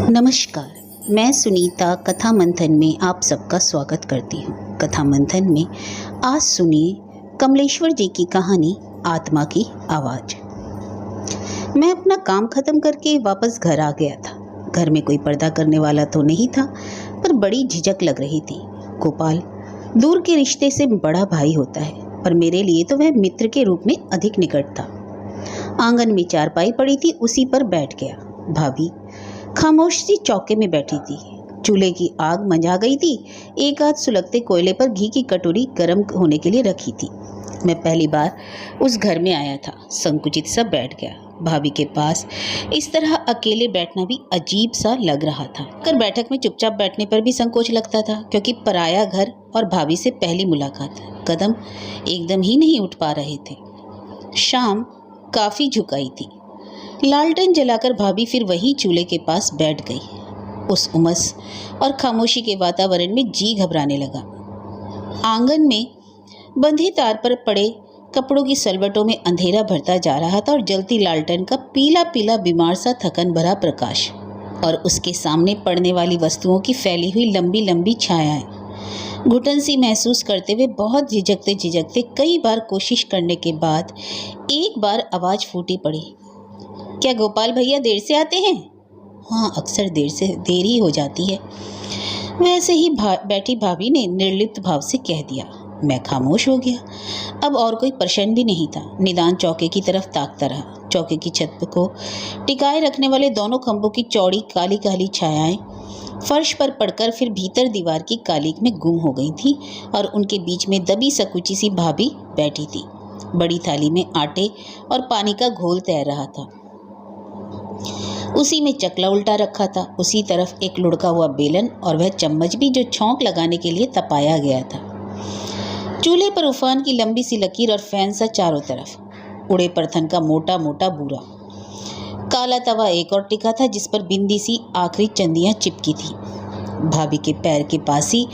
नमस्कार, मैं सुनीता कथा मंथन में आप सबका स्वागत करती हूँ। कथा मंथन में आज सुनिए कमलेश्वर जी की कहानी आत्मा की आवाज़। मैं अपना काम ख़त्म करके वापस घर आ गया था। घर में कोई पर्दा करने वाला तो नहीं था, पर बड़ी झिझक लग रही थी। गोपाल दूर के रिश्ते से बड़ा भाई होता है, पर मेरे लिए तो वह मित्र के रूप में अधिक निकट था। आंगन में चारपाई पड़ी थी, उसी पर बैठ गया। भाभी खामोश सी चौके में बैठी थी। चूल्हे की आग मंझा गई थी। एक आध सुलगते कोयले पर घी की कटोरी गर्म होने के लिए रखी थी। मैं पहली बार उस घर में आया था। संकुचित सा बैठ गया। भाभी के पास इस तरह अकेले बैठना भी अजीब सा लग रहा था। कर बैठक में चुपचाप बैठने पर भी संकोच लगता था, क्योंकि पराया घर और भाभी से पहली मुलाकात। कदम एकदम ही नहीं उठ पा रहे थे। शाम काफ़ी झुकाई थी। लालटेन जलाकर भाभी फिर वही चूल्हे के पास बैठ गई। उस उमस और खामोशी के वातावरण में जी घबराने लगा। आंगन में बंधे तार पर पड़े कपड़ों की सलवटों में अंधेरा भरता जा रहा था और जलती लालटेन का पीला पीला बीमार सा थकन भरा प्रकाश, और उसके सामने पड़ने वाली वस्तुओं की फैली हुई लंबी लंबी छायाएं। घुटन सी महसूस करते हुए बहुत झिझकते झिझकते कई बार कोशिश करने के बाद एक बार आवाज़ फूटी पड़ी, क्या गोपाल भैया देर से आते हैं? हाँ, अक्सर देर ही हो जाती है। वैसे ही बैठी भाभी ने निर्लिप्त भाव से कह दिया। मैं खामोश हो गया। अब और कोई प्रश्न भी नहीं था। निदान चौके की तरफ ताकता रहा। चौके की छत को टिकाए रखने वाले दोनों खंभों की चौड़ी काली काली छायाएं फर्श पर पड़कर फिर भीतर दीवार की कालीक में गुम हो गई थी, और उनके बीच में दबी सकुची सी भाभी बैठी थी। बड़ी थाली में आटे और पानी का घोल तैर रहा था। उसी में चकला उल्टा रखा था। उसी तरफ एक लुढ़का हुआ बेलन और वह चम्मच भी, जो छौंक लगाने के लिए तपाया गया था। चूल्हे पर उफान की लंबी सी लकीर और फैन सा चारों तरफ। उड़े परथन का मोटा मोटा बूरा। काला तवा एक और टिका था, जिस पर बिंदी सी आखिरी चंदियां चिपकी थी। भाभी के पैर के पास ही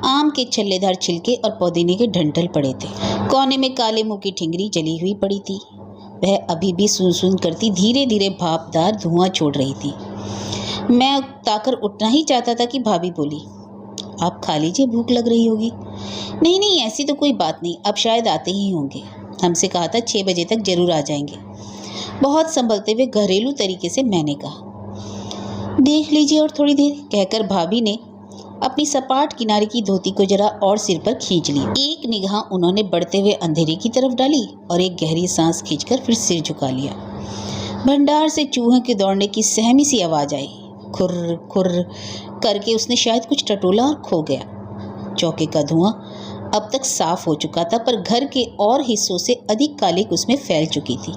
आम के छल्लेदार छिलके और पुदीने के डंठल पड़े थे। कोने में काले मुंह की ठिंगरी जली हुई पड़ी थी। वह अभी भी सुन सुन करती धीरे धीरे भापदार धुआं छोड़ रही थी। मैं ताकर उठना ही चाहता था कि भाभी बोली, आप खा लीजिए, भूख लग रही होगी। नहीं नहीं, ऐसी तो कोई बात नहीं, अब शायद आते ही होंगे। हमसे कहा था 6 बजे तक जरूर आ जाएंगे। बहुत संभलते हुए घरेलू तरीके से मैंने कहा। देख लीजिए और थोड़ी देर, कहकर भाभी ने अपनी सपाट किनारे की धोती को जरा और सिर पर खींच ली। एक निगाह उन्होंने बढ़ते हुए अंधेरे की तरफ डाली और एक गहरी सांस खींचकर फिर सिर झुका लिया। भंडार से चूहों के दौड़ने की सहमी सी आवाज़ आई। खुर्र खुर्र करके उसने शायद कुछ टटोला और खो गया। चौके का धुआं अब तक साफ हो चुका था, पर घर के और हिस्सों से अधिक कालिक उसमें फैल चुकी थी।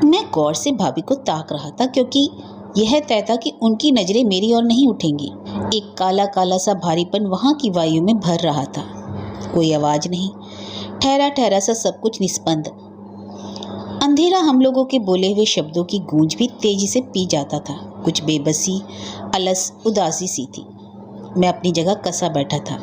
मैं गौर से भाभी को ताक रहा था, क्योंकि यह तय था कि उनकी नजरें मेरी ओर नहीं उठेंगी। एक काला काला सा भारीपन वहां की वायु में भर रहा था। कोई आवाज नहीं, ठहरा ठहरा सा सब कुछ निस्पंद। अंधेरा हम लोगों के बोले हुए शब्दों की गूंज भी तेजी से पी जाता था। कुछ बेबसी, अलस, उदासी सी थी। मैं अपनी जगह कसा बैठा था।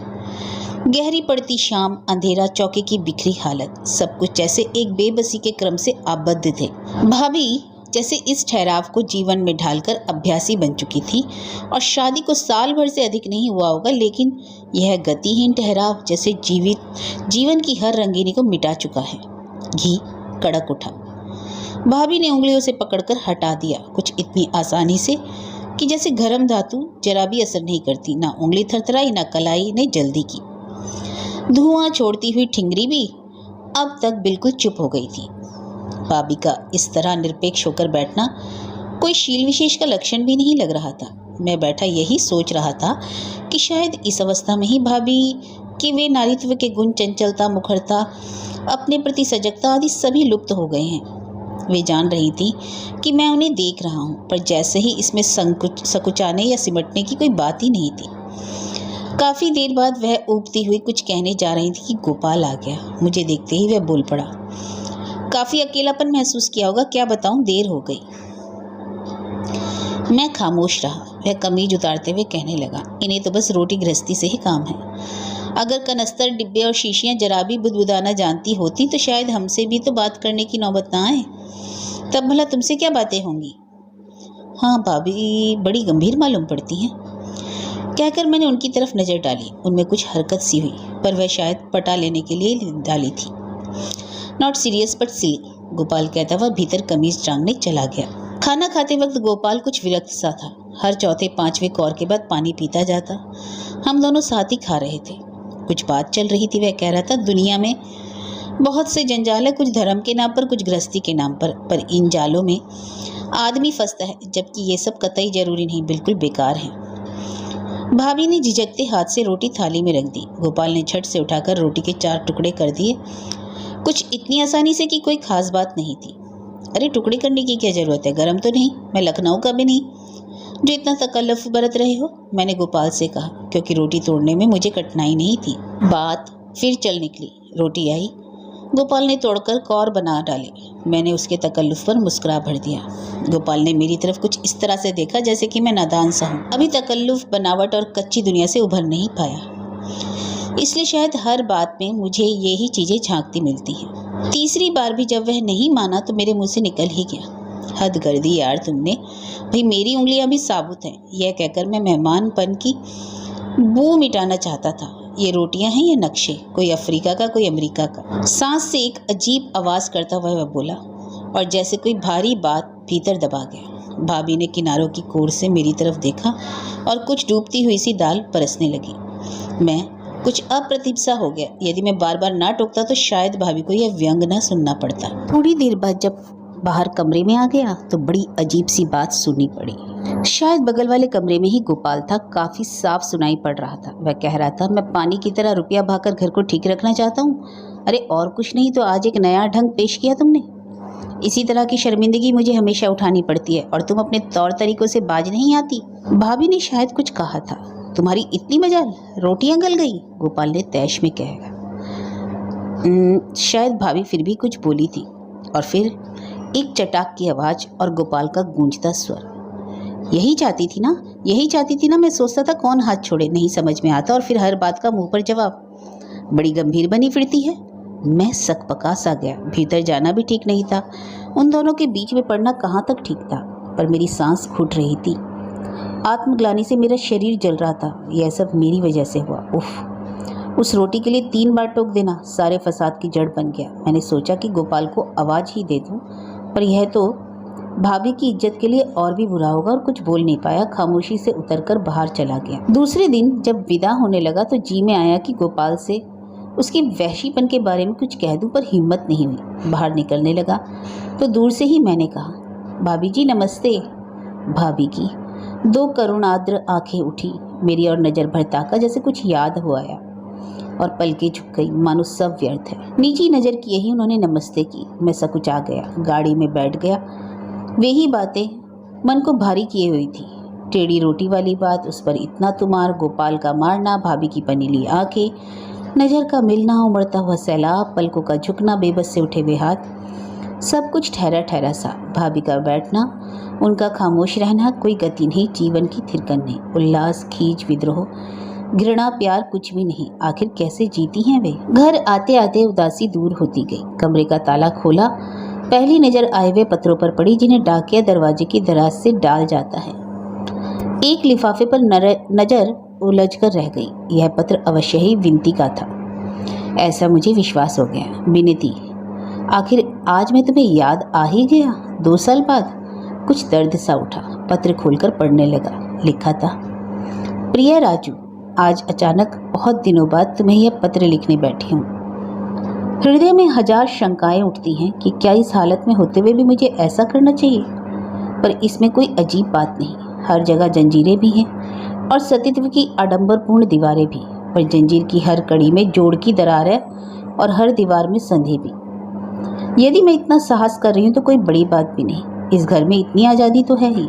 गहरी पड़ती शाम, अंधेरा, चौके की बिखरी हालत, सब कुछ जैसे एक बेबसी के क्रम से आबद्ध थे। भाभी जैसे इस ठहराव को जीवन में ढालकर अभ्यासी बन चुकी थी, और शादी को साल भर से अधिक नहीं हुआ होगा, लेकिन यह गतिहीन ठहराव जैसे जीवन की हर रंगीनी को मिटा चुका है। घी कड़क उठा। भाभी ने उंगलियों से पकड़कर हटा दिया, कुछ इतनी आसानी से कि जैसे गरम धातु जरा भी असर नहीं करती। ना उंगली थरथराई, ना कलाई ने जल्दी की। धुआं छोड़ती हुई ठिंगरी भी अब तक बिल्कुल चुप हो गई थी। भाभी का इस तरह निरपेक्ष होकर बैठना कोई शील विशेष का लक्षण भी नहीं लग रहा था। मैं बैठा यही सोच रहा था कि शायद इस अवस्था में ही भाभी के वे नारीत्व के गुण, चंचलता, मुखरता, अपने प्रति सजगता आदि सभी लुप्त हो गए हैं। वे जान रही थी कि मैं उन्हें देख रहा हूँ, पर जैसे ही इसमें सकुचाने या सिमटने की कोई बात ही नहीं थी। काफ़ी देर बाद वह ऊबती हुई कुछ कहने जा रही थी कि गोपाल आ गया। मुझे देखते ही वह बोल पड़ा, काफ़ी अकेलापन महसूस किया होगा, क्या बताऊं, देर हो गई। मैं खामोश रहा। वह कमीज उतारते हुए कहने लगा, इन्हें तो बस रोटी गृहस्थी से ही काम है। अगर कनस्तर, डिब्बे और शीशियां जरा भी बुदबुदाना जानती होती तो शायद हमसे भी तो बात करने की नौबत ना आए। तब भला तुमसे क्या बातें होंगी। हाँ भाभी बड़ी गंभीर मालूम पड़ती हैं। कहकर मैंने उनकी तरफ नज़र डाली। उनमें कुछ हरकत सी हुई, पर वह शायद पटा लेने के लिए डाली थी। नॉट सीरियस बट सिली, गोपाल कहता हुआ भीतर कमीज टांगने चला गया। खाना खाते वक्त गोपाल कुछ विरक्त सा था। हर चौथे पांचवें कौर के बाद पानी पीता जाता। हम दोनों साथ ही खा रहे थे। कुछ बात चल रही थी। वह कह रहा था दुनिया में बहुत से जंजाल है, कुछ धर्म के नाम पर, कुछ गृहस्थी के नाम पर इन जालों में आदमी फंसता है, जबकि ये सब कतई जरूरी नहीं, बिल्कुल बेकार है। भाभी ने झिझकते हाथ से रोटी थाली में रख दी। गोपाल ने झट से उठाकर रोटी के 4 टुकड़े कर दिए, कुछ इतनी आसानी से कि कोई खास बात नहीं थी। अरे टुकड़े करने की क्या जरूरत है, गरम तो नहीं, मैं लखनऊ का भी नहीं जो इतना तकल्लुफ बरत रहे हो, मैंने गोपाल से कहा, क्योंकि रोटी तोड़ने में मुझे कठिनाई नहीं थी। बात फिर चल निकली। रोटी आई, गोपाल ने तोड़कर कौर बना डाली। मैंने उसके तकल्लुफ पर मुस्कुरा भर दिया। गोपाल ने मेरी तरफ कुछ इस तरह से देखा जैसे कि मैं नादान सा हूँ, अभी तकल्लुफ, बनावट और कच्ची दुनिया से उभर नहीं पाया, इसलिए शायद हर बात में मुझे यही चीज़ें झांकती मिलती हैं। तीसरी बार भी जब वह नहीं माना तो मेरे मुंह से निकल ही गया, हद कर दी यार तुमने, भाई मेरी उंगलियां भी साबुत हैं। यह कहकर मैं मेहमानपन की बू मिटाना चाहता था। ये रोटियां हैं, ये नक्शे, कोई अफ्रीका का, कोई अमेरिका का। सांस से एक अजीब आवाज़ करता हुआ वह बोला, और जैसे कोई भारी बात भीतर दबा गया। भाभी ने किनारों की कोर से मेरी तरफ देखा और कुछ डूबती हुई सी दाल परसने लगी। मैं कुछ अप्रतिभ सा हो गया। यदि मैं बार बार ना टोकता तो शायद भाभी को यह व्यंग न सुनना पड़ता। थोड़ी देर बाद जब बाहर कमरे में आ गया तो बड़ी अजीब सी बात सुननी पड़ी। शायद बगल वाले कमरे में ही गोपाल था। काफ़ी साफ सुनाई पड़ रहा था। वह कह रहा था, मैं पानी की तरह रुपया बहाकर घर को ठीक रखना चाहता हूँ। अरे और कुछ नहीं तो आज एक नया ढंग पेश किया तुमने। इसी तरह की शर्मिंदगी मुझे हमेशा उठानी पड़ती है और तुम अपने तौर तरीकों से बाज नहीं आती। भाभी ने शायद कुछ कहा था। तुम्हारी इतनी मजाल, रोटियां गल गई, गोपाल ने तैश में कहा। शायद भाभी फिर भी कुछ बोली थी और फिर एक चटाक की आवाज़ और गोपाल का गूंजता स्वर। यही चाहती थी ना, मैं सोचता था कौन हाथ छोड़े, नहीं समझ में आता, और फिर हर बात का मुंह पर जवाब। बड़ी गंभीर बनी फिरती है। मैं सकपका सा गया। भीतर जाना भी ठीक नहीं था, उन दोनों के बीच में पड़ना कहाँ तक ठीक था, पर मेरी सांस घुट रही थी। आत्मग्लानि से मेरा शरीर जल रहा था। यह सब मेरी वजह से हुआ। उफ, उस रोटी के लिए 3 बार टोक देना सारे फसाद की जड़ बन गया। मैंने सोचा कि गोपाल को आवाज़ ही दे दूं, पर यह तो भाभी की इज्जत के लिए और भी बुरा होगा, और कुछ बोल नहीं पाया। खामोशी से उतरकर बाहर चला गया। दूसरे दिन जब विदा होने लगा तो जी में आया कि गोपाल से उसके वहशीपन के बारे में कुछ कह दूं, पर हिम्मत नहीं हुई। बाहर निकलने लगा तो दूर से ही मैंने कहा, भाभी जी नमस्ते। भाभी की 2 करुणाद्र आंखें उठी मेरी और नज़र भर ताका, जैसे कुछ याद हो आया, और पलकें झुक गई, मानो सब व्यर्थ है। नीची नज़र किए ही उन्होंने नमस्ते की। मैं सकुचा गया, गाड़ी में बैठ गया। वे ही बातें मन को भारी किए हुई थी। टेढ़ी रोटी वाली बात, उस पर इतना तुमार, गोपाल का मारना, भाभी की पनीली आंखें, नज़र का मिलना, उमड़ता हुआ सैलाब, पलकों का झुकना, बेबस से उठे हुए हाथ, सब कुछ ठहरा ठहरा सा। भाभी का बैठना, उनका खामोश रहना, कोई गति नहीं, जीवन की थिरकन नहीं, उल्लास, खींच, विद्रोह, घृणा, प्यार, कुछ भी नहीं। आखिर कैसे जीती हैं वे। घर आते आते उदासी दूर होती गई। कमरे का ताला खोला, पहली नज़र आए हुए पत्रों पर पड़ी, जिन्हें डाकिया दरवाजे की दराज से डाल जाता है। एक लिफाफे पर नज़र उलझकर रह गई। यह पत्र अवश्य ही विनती का था, ऐसा मुझे विश्वास हो गया। विनती, आखिर आज मैं तुम्हें याद आ ही गया। 2 साल बाद कुछ दर्द सा उठा। पत्र खोलकर पढ़ने लगा। लिखा था, प्रिय राजू, आज अचानक बहुत दिनों बाद तुम्हें यह पत्र लिखने बैठी हूँ। हृदय में 1000 शंकाएं उठती हैं कि क्या इस हालत में होते हुए भी मुझे ऐसा करना चाहिए, पर इसमें कोई अजीब बात नहीं। हर जगह जंजीरें भी हैं और सतीत्व की आडंबरपूर्ण दीवारें भी, पर जंजीर की हर कड़ी में जोड़ की दरार है और हर दीवार में संधि भी। यदि मैं इतना साहस कर रही हूँ तो कोई बड़ी बात भी नहीं। इस घर में इतनी आज़ादी तो है ही।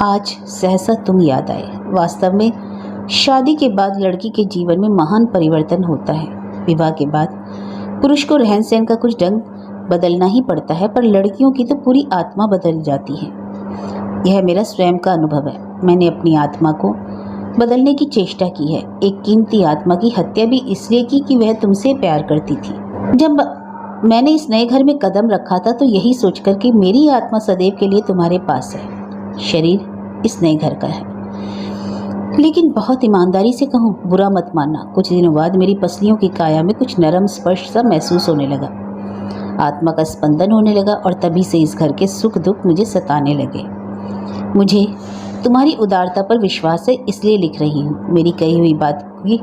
आज सहसा तुम याद आए। वास्तव में शादी के बाद लड़की के जीवन में महान परिवर्तन होता है। विवाह के बाद पुरुष को रहन सहन का कुछ ढंग बदलना ही पड़ता है, पर लड़कियों की तो पूरी आत्मा बदल जाती है। यह मेरा स्वयं का अनुभव है। मैंने अपनी आत्मा को बदलने की चेष्टा की है। एक कीमती आत्मा की हत्या भी इसलिए की कि वह तुमसे प्यार करती थी। जब मैंने इस नए घर में कदम रखा था तो यही सोचकर कि मेरी आत्मा सदैव के लिए तुम्हारे पास है, शरीर इस नए घर का है। लेकिन बहुत ईमानदारी से कहूँ, बुरा मत मानना, कुछ दिनों बाद मेरी पसलियों की काया में कुछ नरम स्पर्श सा महसूस होने लगा। आत्मा का स्पंदन होने लगा और तभी से इस घर के सुख दुख मुझे सताने लगे। मुझे तुम्हारी उदारता पर विश्वास है, इसलिए लिख रही हूँ। मेरी कही हुई बात की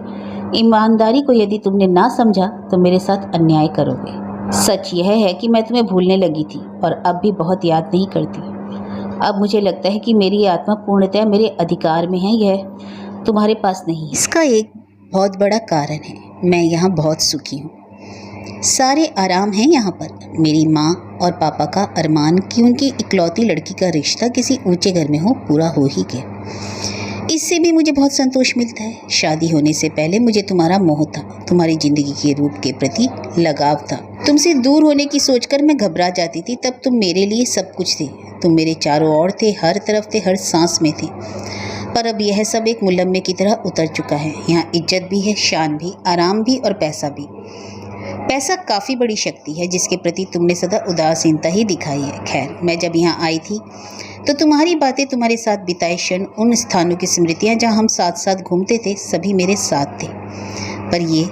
ईमानदारी को यदि तुमने ना समझा तो मेरे साथ अन्याय करोगे। सच यह है कि मैं तुम्हें भूलने लगी थी और अब भी बहुत याद नहीं करती। अब मुझे लगता है कि मेरी आत्मा पूर्णतः मेरे अधिकार में है, यह तुम्हारे पास नहीं। इसका एक बहुत बड़ा कारण है, मैं यहाँ बहुत सुखी हूँ। सारे आराम हैं यहाँ पर। मेरी माँ और पापा का अरमान कि उनकी इकलौती लड़की का रिश्ता किसी ऊंचे घर में हो, पूरा हो ही गया। इससे भी मुझे बहुत संतोष मिलता है। शादी होने से पहले मुझे तुम्हारा मोह था, तुम्हारी जिंदगी के रूप के प्रति लगाव था। तुमसे दूर होने की सोचकर मैं घबरा जाती थी। तब तुम मेरे लिए सब कुछ थे। तुम मेरे चारों ओर थे, हर तरफ थे, हर सांस में थे। पर अब यह सब एक मुलम्मे की तरह उतर चुका है। यहाँ इज्जत भी है, शान भी, आराम भी और पैसा भी। पैसा काफ़ी बड़ी शक्ति है जिसके प्रति तुमने सदा उदासीनता ही दिखाई है। खैर, मैं जब यहाँ आई थी तो तुम्हारी बातें, तुम्हारे साथ बिताए क्षण, उन स्थानों की स्मृतियाँ जहाँ हम साथ साथ घूमते थे, सभी मेरे साथ थे। पर ये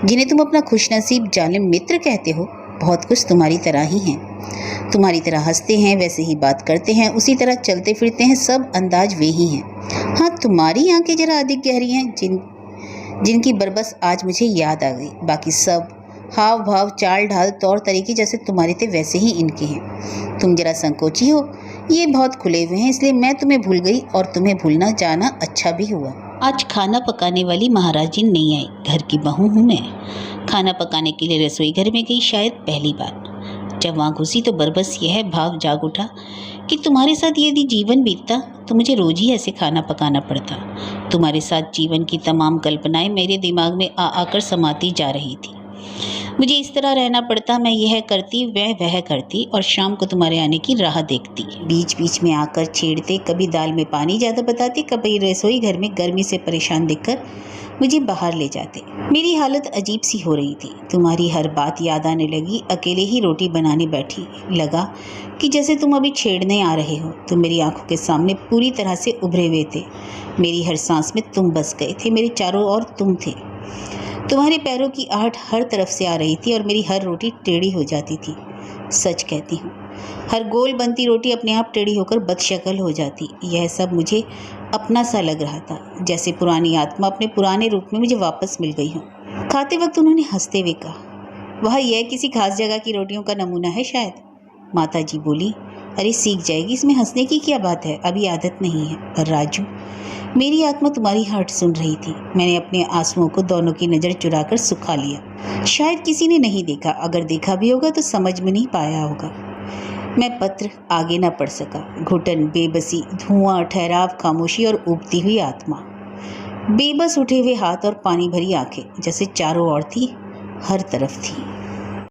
जिन्हें तुम अपना खुशनसीब जालिम मित्र कहते हो, बहुत कुछ तुम्हारी तरह ही हैं। तुम्हारी तरह हंसते हैं, वैसे ही बात करते हैं, उसी तरह चलते फिरते हैं, सब अंदाज वे ही हैं। हाँ, तुम्हारी आंखें जरा अधिक गहरी हैं, जिनकी बरबस आज मुझे याद आ गई। बाकी सब हाव भाव, चाल ढाल, तौर तरीके जैसे तुम्हारे थे वैसे ही इनके हैं। तुम जरा संकोची हो, ये बहुत खुले हुए हैं, इसलिए मैं तुम्हें भूल गई और तुम्हें भूलना जाना अच्छा भी हुआ। आज खाना पकाने वाली महाराजिन नहीं आई, घर की बहू हूँ मैं। खाना पकाने के लिए रसोई घर में गई, शायद पहली बार। जब वहाँ घुसी तो बरबस यह भाव जाग उठा कि तुम्हारे साथ यदि जीवन बीतता तो मुझे रोज ही ऐसे खाना पकाना पड़ता। तुम्हारे साथ जीवन की तमाम कल्पनाएं मेरे दिमाग में आकर समाती जा रही थी। मुझे इस तरह रहना पड़ता, मैं यह करती, वह करती और शाम को तुम्हारे आने की राह देखती। बीच बीच में आकर छेड़ते, कभी दाल में पानी ज़्यादा बताते, कभी रसोई घर में गर्मी से परेशान देखकर मुझे बाहर ले जाते। मेरी हालत अजीब सी हो रही थी। तुम्हारी हर बात याद आने लगी। अकेले ही रोटी बनाने बैठी, लगा कि जैसे तुम अभी छेड़ने आ रहे हो। तुम मेरी आंखों के सामने पूरी तरह से उभरे हुए थे। मेरी हर सांस में तुम बस गए थे, मेरे चारों ओर तुम थे। तुम्हारे पैरों की आहट हर तरफ से आ रही थी और मेरी हर रोटी टेढ़ी हो जाती थी। सच कहती हूँ, हर गोल बनती रोटी अपने आप टेढ़ी होकर बदशक्ल हो जाती। यह सब मुझे अपना सा लग रहा था, जैसे पुरानी आत्मा अपने पुराने रूप में मुझे वापस मिल गई हो। खाते वक्त उन्होंने हंसते हुए कहा, वह यह किसी खास जगह की रोटियों का नमूना है शायद। माताजी बोली, अरे सीख जाएगी, इसमें हंसने की क्या बात है, अभी आदत नहीं है। पर राजू, मेरी आत्मा तुम्हारी हर्ट सुन रही थी। मैंने अपने आंसुओं को दोनों की नज़र चुराकर सुखा लिया। शायद किसी ने नहीं देखा, अगर देखा भी होगा तो समझ में नहीं पाया होगा। मैं पत्र आगे न पढ़ सका। घुटन, बेबसी, धुआं, ठहराव, खामोशी और उबती हुई आत्मा। बेबस उठे हुए हाथ और पानी भरी आंखें जैसे चारों ओर थी, हर तरफ थी।